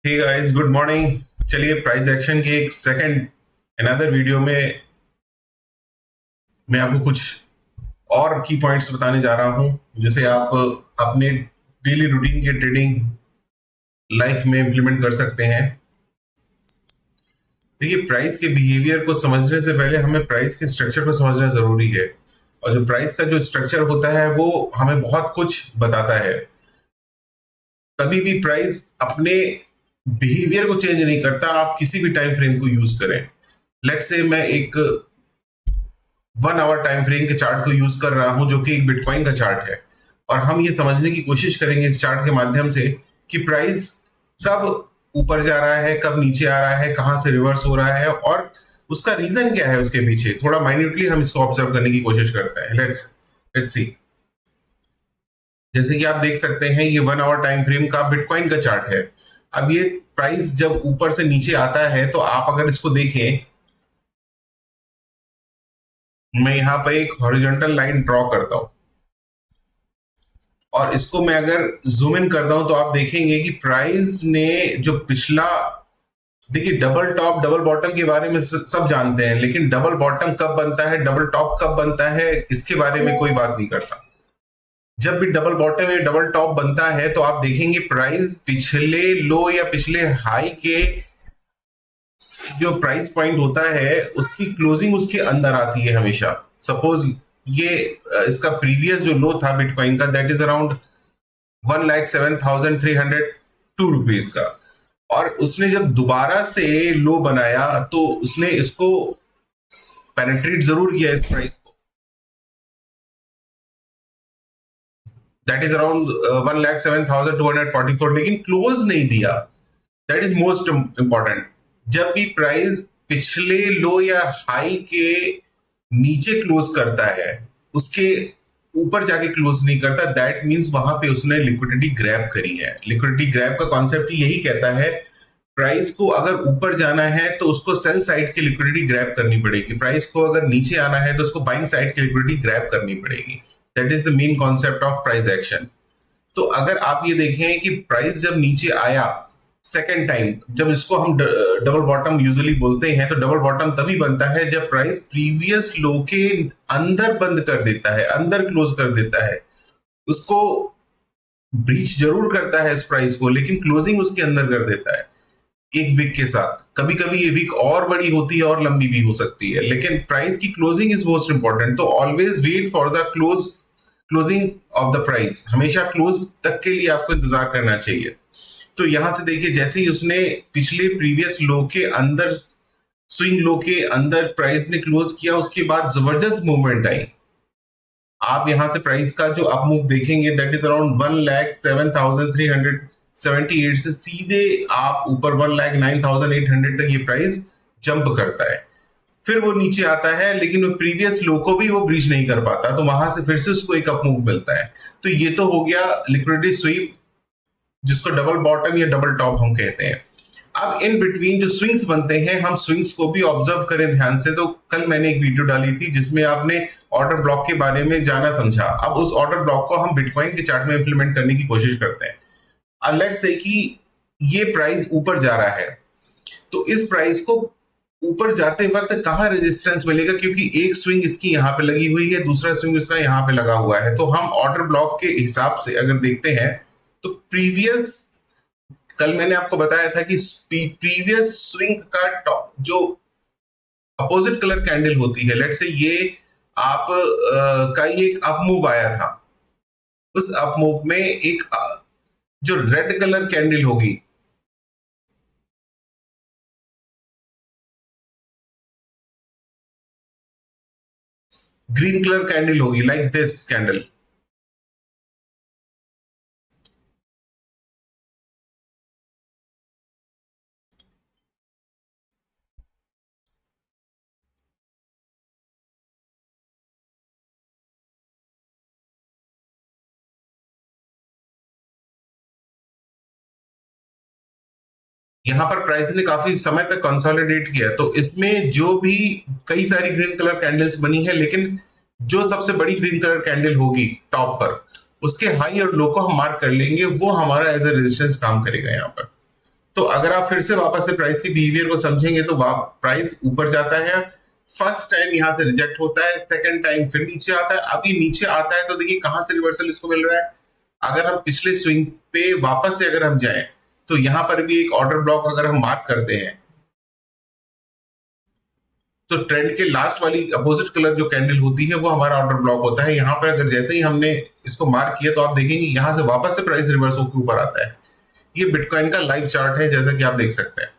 हे guys, good morning. चलिए, price action के एक सेकंड अनदर वीडियो में मैं आपको कुछ और की पॉइंट्स बताने जा रहा हूं, जिसे आप अपने डेली रूटीन के ट्रेडिंग लाइफ में इंप्लीमेंट कर सकते हैं। देखिए, प्राइस के बिहेवियर को समझने से पहले हमें प्राइस के स्ट्रक्चर को समझना जरूरी है। और जो प्राइस का जो स्ट्रक्चर होता है वो हमें बहुत कुछ बताता है। कभी भी प्राइस अपने बिहेवियर को चेंज नहीं करता, आप किसी भी टाइम फ्रेम को यूज करें। लेट से मैं एक 1 आवर टाइम फ्रेम के चार्ट को यूज कर रहा हूं, जो कि एक बिटकॉइन का चार्ट है। और हम ये समझने की कोशिश करेंगे इस चार्ट के माध्यम से कि प्राइस कब ऊपर जा रहा है, कब नीचे आ रहा है, कहां से रिवर्स हो रहा है और उसका रीजन क्या है उसके पीछे। थोड़ा माइन्यूटली हम इसको ऑब्जर्व करने की कोशिश करते हैं। Let's let's see. जैसे कि आप देख सकते हैं, ये 1 आवर टाइम फ्रेम का बिटकॉइन का चार्ट है। अब ये प्राइस जब ऊपर से नीचे आता है तो आप अगर इसको देखें, मैं यहां पर एक हॉरिजॉन्टल लाइन ड्रॉ करता हूं और इसको मैं अगर जूम इन करता हूं तो आप देखेंगे कि प्राइस ने जो पिछला, देखिए, डबल टॉप डबल बॉटम के बारे में सब जानते हैं, लेकिन डबल बॉटम कब बनता है, डबल टॉप कब बनता है, इसके बारे में कोई बात नहीं करता। जब भी डबल बॉटम या डबल टॉप बनता है तो आप देखेंगे प्राइस पिछले लो या पिछले हाई के जो प्राइस पॉइंट होता है उसकी क्लोजिंग उसके अंदर आती है हमेशा। सपोज ये इसका प्रीवियस जो लो था बिटकॉइन का, दैट इज अराउंड 1,07,302 रुपीज का। और उसने जब दोबारा से लो बनाया तो उसने इसको पेनिट्रेट जरूर किया इस प्राइस को, दैट इज अराउंड 1,07,244, लेकिन क्लोज नहीं दिया। That is most important. जब भी प्राइस पिछले लो या हाई के नीचे क्लोज करता है, उसके ऊपर जाके क्लोज नहीं करता, दैट मींस वहां पे उसने लिक्विडिटी ग्रैब करी है। लिक्विडिटी ग्रैब का कॉन्सेप्ट यही कहता है, प्राइस को अगर ऊपर जाना है तो उसको सेल साइड की लिक्विडिटी ग्रैब करनी पड़ेगी, प्राइस को अगर नीचे आना है तो उसको बाइंग साइड की लिक्विडिटी ग्रैब करनी पड़ेगी। That is the main concept of price action. तो अगर आप ये देखें कि प्राइस जब नीचे आया सेकेंड टाइम, जब इसको हम डबल बॉटम यूजुअली बोलते हैं, तो डबल बॉटम तभी बनता है जब प्राइस प्रीवियस लो के अंदर बंद कर देता है, अंदर क्लोज कर देता है। उसको ब्रीच जरूर करता है इस प्राइस को, लेकिन क्लोजिंग उसके अंदर कर देता है एक वीक के साथ। कभी कभी ये वीक और बड़ी होती है और लंबी भी हो सकती है, लेकिन प्राइस की क्लोजिंग इज मोस्ट इंपॉर्टेंट। तो always wait for the closing of the price. हमेशा क्लोज तक के लिए आपको इंतजार करना चाहिए। तो यहां से देखिए, जैसे ही उसने पिछले प्रीवियस लो के अंदर, स्विंग लो के अंदर प्राइस ने क्लोज किया, उसके बाद जबरदस्त मूवमेंट आई। आप यहां से प्राइस का जो अप मूव देखेंगे, दैट इज अराउंड 1,07,378 से सीधे आप ऊपर 1,09,800 तक ये प्राइस जंप करता है। फिर वो नीचे आता है, लेकिन वो प्रीवियस लो को भी वो ब्रीच नहीं कर पाता, तो वहां से फिर से उसको एक अप मूव मिलता है। तो ये तो हो गया लिक्विडिटी स्वीप, जिसको डबल बॉटम या डबल टॉप हम कहते हैं। अब इन बिटवीन जो स्विंग्स बनते हैं, हम स्विंग्स को भी ऑब्जर्व करें ध्यान से। तो कल मैंने एक वीडियो डाली थी जिसमें आपने ऑर्डर ब्लॉक के बारे में जाना समझा। अब उस ऑर्डर ब्लॉक को हम बिटकॉइन के चार्ट में इंप्लीमेंट करने की कोशिश करते हैं। अब लेट्स से कि ये प्राइस ऊपर जा रहा है, तो इस प्राइस को ऊपर जाते वक्त कहां रेजिस्टेंस मिलेगा, क्योंकि एक स्विंग इसकी यहां पे लगी हुई है, दूसरा स्विंग इसका यहां पे लगा हुआ है। तो हम ऑर्डर ब्लॉक के हिसाब से अगर देखते हैं तो प्रीवियस, कल मैंने आपको बताया था कि प्रीवियस स्विंग का टॉप जो अपोजिट कलर कैंडल होती है, लेट से ये आप का ये एक अप मूव आया था, उस अप मूव में एक जो रेड कलर कैंडल होगी, ग्रीन कलर कैंडल होगी, लाइक दिस कैंडल। यहां पर प्राइस ने काफी समय तक कंसोलिडेट किया, तो इसमें जो भी कई सारी ग्रीन कलर कैंडल्स बनी है, लेकिन जो सबसे बड़ी ग्रीन कलर कैंडल होगी टॉप पर, उसके हाई और लो को हम मार्क कर लेंगे, वो हमारा एज ए रेजिस्टेंस काम करेगा यहाँ पर। तो अगर आप फिर से वापस से प्राइस की बिहेवियर को समझेंगे तो प्राइस ऊपर जाता है, फर्स्ट टाइम यहां से रिजेक्ट होता है, सेकंड टाइम फिर नीचे आता है, अभी नीचे आता है तो देखिए कहां से रिवर्सल इसको मिल रहा है। अगर हम पिछले स्विंग पे वापस से अगर हम जाएं तो यहां पर भी एक ऑर्डर ब्लॉक अगर हम मार्क करते हैं तो ट्रेंड के लास्ट वाली अपोजिट कलर जो कैंडल होती है वो हमारा ऑर्डर ब्लॉक होता है। यहां पर अगर जैसे ही हमने इसको मार्क किया तो आप देखेंगे यहां से वापस से प्राइस रिवर्स होकर ऊपर आता है। ये बिटकॉइन का लाइव चार्ट है, जैसा कि आप देख सकते हैं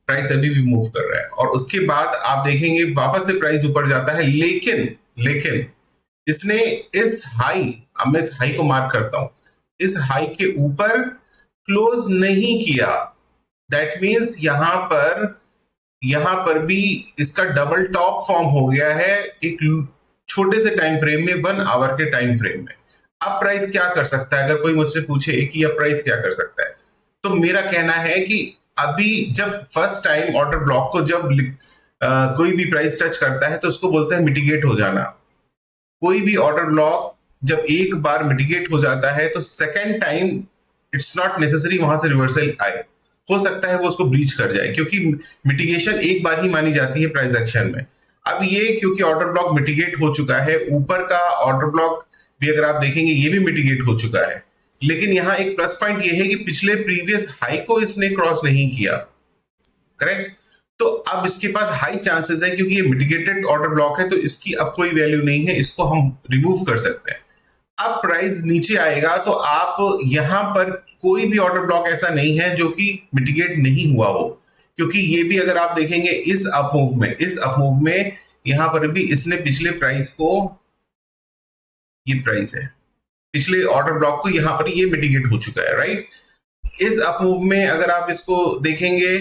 प्राइस अभी भी मूव कर रहा है और उसके बाद आप देखेंगे वापस से प्राइस ऊपर जाता है, लेकिन लेकिन इसने इस हाई, अब मैं इस हाई को मार्क करता हूं, इस हाई के ऊपर क्लोज नहीं किया। दैट मीन्स यहां पर भी इसका डबल टॉप फॉर्म हो गया है एक छोटे से टाइम फ्रेम में, 1 आवर के टाइम फ्रेम में। अब प्राइस क्या कर सकता है? अगर कोई मुझसे पूछे कि अब प्राइस क्या कर सकता है, तो मेरा कहना है कि अभी जब फर्स्ट टाइम ऑर्डर ब्लॉक को जब कोई भी प्राइस टच करता है तो उसको बोलते हैं मिटिगेट हो जाना। कोई भी ऑर्डर ब्लॉक जब एक बार मिटिगेट हो जाता है तो second time it's not necessary वहां से रिवर्सल आए, हो सकता है वो उसको ब्रीच कर जाए, क्योंकि मिटिगेशन एक बार ही मानी जाती है प्राइस एक्शन में। अब ये क्योंकि ऑर्डर ब्लॉक मिटिगेट हो चुका है, ऊपर का ऑर्डर ब्लॉक भी अगर आप देखेंगे ये भी मिटिगेट हो चुका है, लेकिन यहां एक प्लस पॉइंट ये है कि पिछले प्रीवियस हाई को इसने क्रॉस नहीं किया, करेक्ट। तो अब इसके पास हाई चांसेस है, क्योंकि ये मिटिगेटेड ऑर्डर ब्लॉक है तो इसकी अब कोई वैल्यू नहीं है, इसको हम रिमूव कर सकते हैं। अब प्राइस नीचे आएगा तो आप यहां पर कोई भी ऑर्डर ब्लॉक ऐसा नहीं है जो कि मिटिगेट नहीं हुआ हो, क्योंकि ये भी अगर आप देखेंगे इस अपमूव में यहां पर भी इसने पिछले प्राइस को, ये प्राइस है, पिछले ऑर्डर ब्लॉक को यहां पर ये मिटिगेट हो चुका है, राइट। इस अपमूव में अगर आप इसको देखेंगे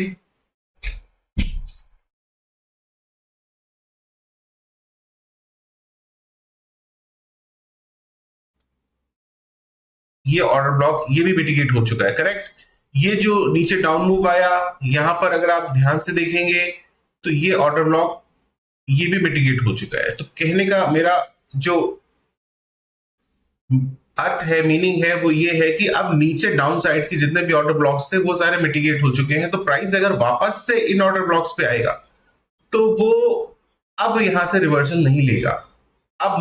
ये ऑर्डर ब्लॉक ये भी मिटिगेट हो चुका है, करेक्ट। ये जो नीचे डाउन मूव आया यहां पर अगर आप ध्यान से देखेंगे तो ये ऑर्डर ब्लॉक ये भी मिटिगेट हो चुका है। तो कहने का मेरा जो अर्थ है, मीनिंग है, वो ये है कि अब नीचे डाउन साइड के जितने भी ऑर्डर ब्लॉक्स थे वो सारे मिटिगेट हो चुके हैं। तो प्राइस अगर वापस से इन ऑर्डर ब्लॉक्स पे आएगा तो वो अब यहां से रिवर्सल नहीं लेगा। अब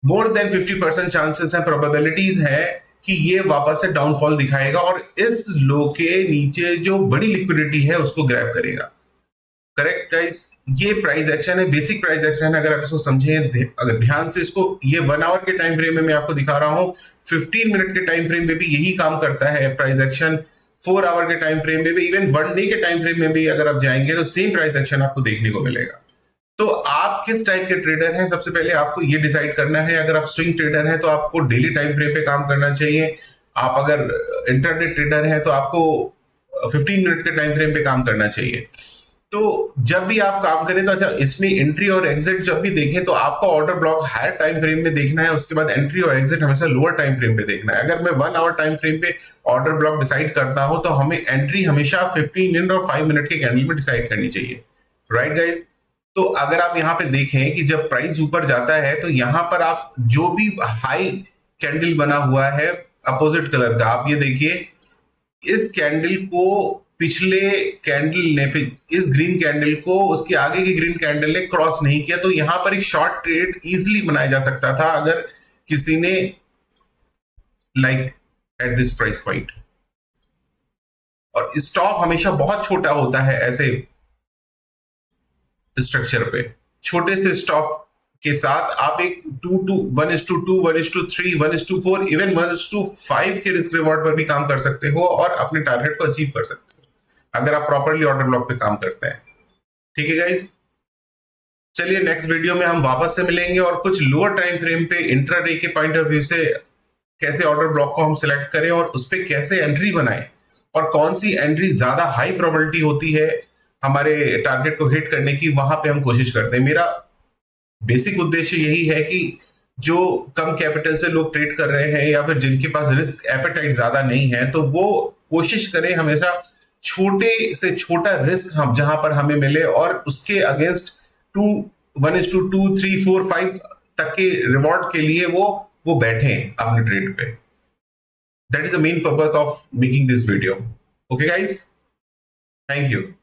मोर देन 50% चांसेस है, प्रोबेबिलिटीज है कि ये वापस से डाउनफॉल दिखाएगा और इस लो के नीचे जो बड़ी लिक्विडिटी है उसको ग्रैब करेगा, करेक्ट गाइस। ये प्राइस एक्शन है, बेसिक प्राइस एक्शन है। अगर आप इसको समझें अगर ध्यान से इसको, ये 1 आवर के टाइम फ्रेम में मैं आपको दिखा रहा हूं, 15 मिनट के टाइम फ्रेम में भी यही काम करता है प्राइस एक्शन, 4 आवर के टाइम फ्रेम में भी, इवन 1 डे के टाइम फ्रेम में भी अगर आप जाएंगे तो सेम प्राइस एक्शन आपको देखने को मिलेगा। तो आप किस टाइप के ट्रेडर हैं, सबसे पहले आपको ये डिसाइड करना है। अगर आप स्विंग ट्रेडर हैं तो आपको डेली टाइम फ्रेम पे काम करना चाहिए। आप अगर इंटरडे ट्रेडर हैं तो आपको 15 मिनट के टाइम फ्रेम पे काम करना चाहिए। तो जब भी आप काम करें तो अच्छा, इसमें एंट्री और एग्जिट जब भी देखें तो आपको order block higher time frame में देखना है, उसके बाद एंट्री और एग्जिट हमेशा लोअर टाइम फ्रेम पे देखना है। अगर मैं 1 आवर टाइम फ्रेम पे ऑर्डर ब्लॉक डिसाइड करता हूं तो हमें एंट्री हमेशा 15 मिनट और 5 मिनट के कैंडल में डिसाइड करनी चाहिए, राइट गाइज। तो अगर आप यहां पे देखें कि जब प्राइस ऊपर जाता है तो यहां पर आप जो भी हाई कैंडल बना हुआ है अपोजिट कलर का, आप ये देखिए इस कैंडल को पिछले कैंडल ने, इस ग्रीन कैंडल को उसके आगे की ग्रीन कैंडल ने क्रॉस नहीं किया। तो यहां पर एक शॉर्ट ट्रेड इजीली बनाया जा सकता था अगर किसी ने like at this price point. और स्टॉप हमेशा बहुत छोटा होता है ऐसे स्ट्रक्चर पे, छोटे से स्टॉप के साथ आप एक 1:2, 1:3, 1:4, इवन 1:5 के रिस्क रिवॉर्ड पर भी काम कर सकते हो और अपने टारगेट को अचीव कर सकते हो अगर आप प्रॉपरली ऑर्डर ब्लॉक पे काम करते हैं। ठीक है गाइस, चलिए नेक्स्ट वीडियो में हम वापस से मिलेंगे और कुछ लोअर टाइम फ्रेम पे इंट्राडे के पॉइंट ऑफ व्यू से कैसे ऑर्डर ब्लॉक को हम सिलेक्ट करें और उस पर कैसे एंट्री बनाएं और कौन सी एंट्री ज्यादा हाई प्रोबेबिलिटी होती है हमारे टारगेट को हिट करने की, वहां पे हम कोशिश करते हैं। मेरा बेसिक उद्देश्य यही है कि जो कम कैपिटल से लोग ट्रेड कर रहे हैं या फिर जिनके पास रिस्क एपेटाइट ज्यादा नहीं है, तो वो कोशिश करें हमेशा छोटे से छोटा रिस्क हम जहां पर हमें मिले और उसके अगेंस्ट 1:2, 3, 4, 5 तक के रिवॉर्ड के लिए वो बैठे अपने ट्रेड पे। That is the main purpose of making this video. Okay, guys? Thank you.